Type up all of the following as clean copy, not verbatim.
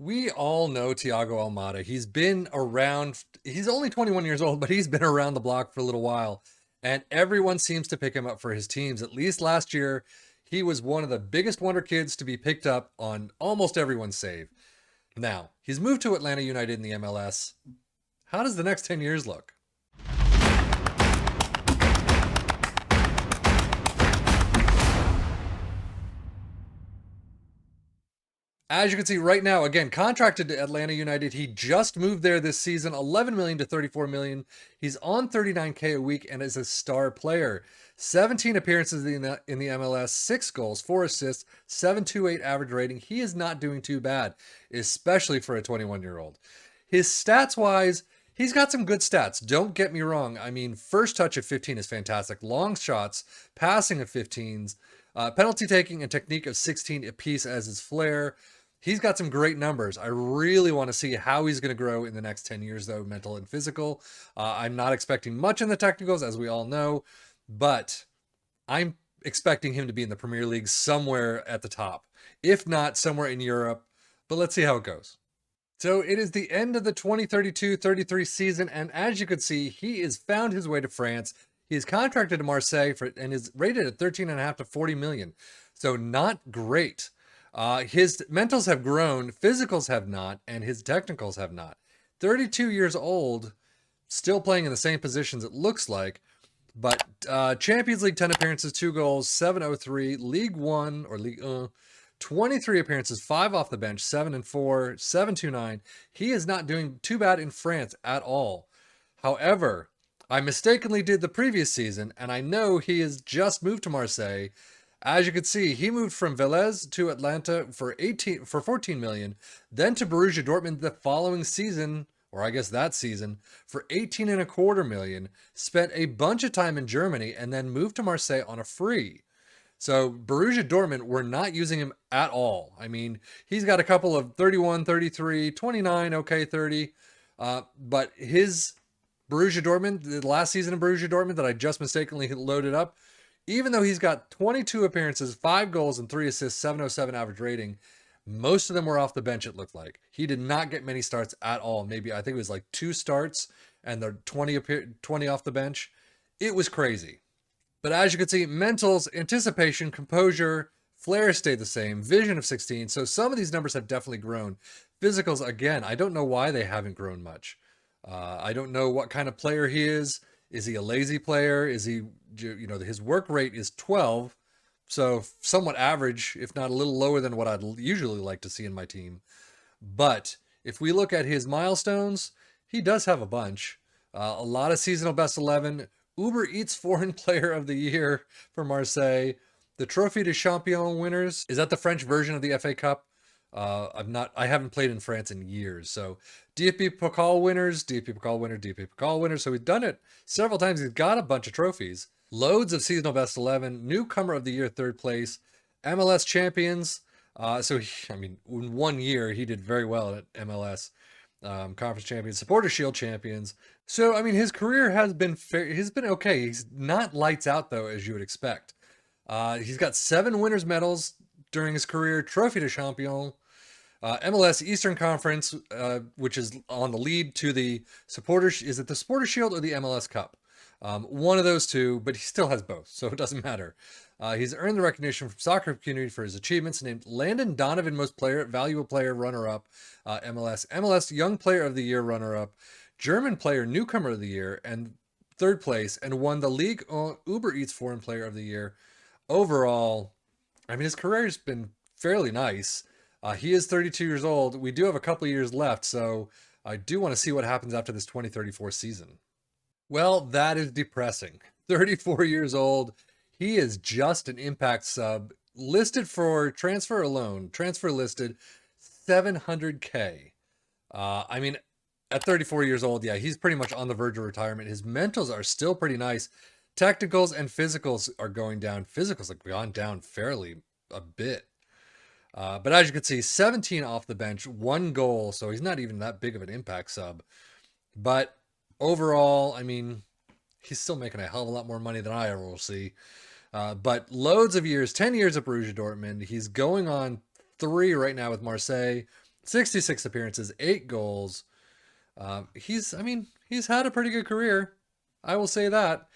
We all know Thiago Almada. He's been around, he's only 21 years old, but he's been around the block for a little while. And everyone seems to pick him up for his teams. At least last year, he was one of the biggest wonder kids to be picked up on almost everyone's save. Now, he's moved to Atlanta United in the MLS. How does the next 10 years look? As you can see right now, again, contracted to Atlanta United. He just moved there this season, 11 million to 34 million. He's on 39K a week and is a star player. 17 appearances in the MLS, 6 goals, 4 assists, 7.28 average rating. He is not doing too bad, especially for a 21-year-old. His stats wise, he's got some good stats. Don't get me wrong. I mean, first touch of 15 is fantastic. Long shots, passing of 15s, penalty taking and technique of 16 apiece as his flair. He's got some great numbers. I really want to see how he's going to grow in the next 10 years, though, mental and physical. I'm not expecting much in the technicals, as we all know, but I'm expecting him to be in the Premier League somewhere at the top, if not somewhere in Europe. But let's see how it goes. So it is the end of the 2032-33 season, and as you can see, he has found his way to France. He is contracted to Marseille and is rated at 13.5 to 40 million. So not great. His mentals have grown, physicals have not, and his technicals have not. 32 years old, still playing in the same positions it looks like, but Champions League 10 appearances, 2 goals, 703, League 1 or League 1, 23 appearances, 5 off the bench, 7 and 4, 729. He is not doing too bad in France at all. However, I mistakenly did the previous season, and I know he has just moved to Marseille. As you can see, he moved from Velez to Atlanta for 14 million, then to Borussia Dortmund the following season, or I guess that season, for 18.25 million, spent a bunch of time in Germany, and then moved to Marseille on a free. So Borussia Dortmund were not using him at all. I mean, he's got a couple of 31, 33, 29, okay, 30. But his Borussia Dortmund, the last season of Borussia Dortmund that I just mistakenly loaded up, even though he's got 22 appearances, 5 goals, and 3 assists, 707 average rating, most of them were off the bench, it looked like. He did not get many starts at all. Maybe, I think it was like 2 starts and the 20 off the bench. It was crazy. But as you can see, mentals, anticipation, composure, flair stayed the same, vision of 16. So some of these numbers have definitely grown. Physicals, again, I don't know why they haven't grown much. I don't know what kind of player he is. Is he a lazy player? Is he, his work rate is 12, so somewhat average, if not a little lower than what I'd usually like to see in my team. But if we look at his milestones, he does have a bunch. A lot of seasonal best 11, Uber Eats Foreign Player of the Year for Marseille, the Trophy de Champion winners. Is that the French version of the FA Cup? I haven't played in France in years. So DFB Pokal winners, DFB Pokal winner, DFB Pokal winner. So we've done it several times. He's got a bunch of trophies, loads of seasonal best 11, newcomer of the year, 3rd place, MLS champions. In 1 year, he did very well at MLS. Conference champions, supporter shield champions. So, I mean, his career has been fair. He's been okay. He's not lights out though, as you would expect. He's got 7 winners medals during his career, Trophy de Champion, MLS Eastern Conference, which is on the lead to the is it the Supporter Shield or the MLS Cup? One of those two, but he still has both, so it doesn't matter. He's earned the recognition from soccer community for his achievements, named Landon Donovan Most Valuable Player runner-up, MLS Young Player of the Year runner-up, German Player Newcomer of the Year, and 3rd place, and won the League Uber Eats Foreign Player of the Year. Overall, I mean, his career has been fairly nice. He is 32 years old. We do have a couple of years left, so I do want to see what happens after this 2034 season. Well, that is depressing. 34 years old. He is just an impact sub. Listed for transfer alone. Transfer listed 700K. I mean, at 34 years old, yeah, he's pretty much on the verge of retirement. His mentals are still pretty nice. Technicals and physicals are going down. Physicals have gone down fairly a bit. But as you can see, 17 off the bench, 1 goal. So he's not even that big of an impact sub. But overall, I mean, he's still making a hell of a lot more money than I ever will see. But loads of years, 10 years at Borussia Dortmund. He's going on 3 right now with Marseille. 66 appearances, 8 goals. He's had a pretty good career. I will say that.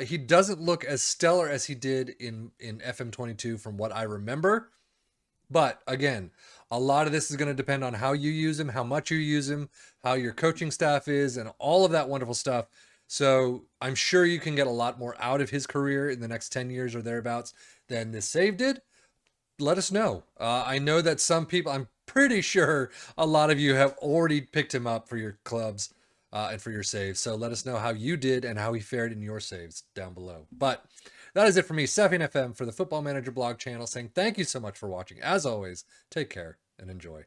He doesn't look as stellar as he did in FM22 from what I remember. But again, a lot of this is going to depend on how you use him, how much you use him, how your coaching staff is, and all of that wonderful stuff. So I'm sure you can get a lot more out of his career in the next 10 years or thereabouts than this save did. Let us know. I know that some people, I'm pretty sure a lot of you have already picked him up for your clubs and for your saves. So let us know how you did and how he fared in your saves down below. But that is it for me, Sefian FM, for the Football Manager blog channel, saying thank you so much for watching. As always, take care and enjoy.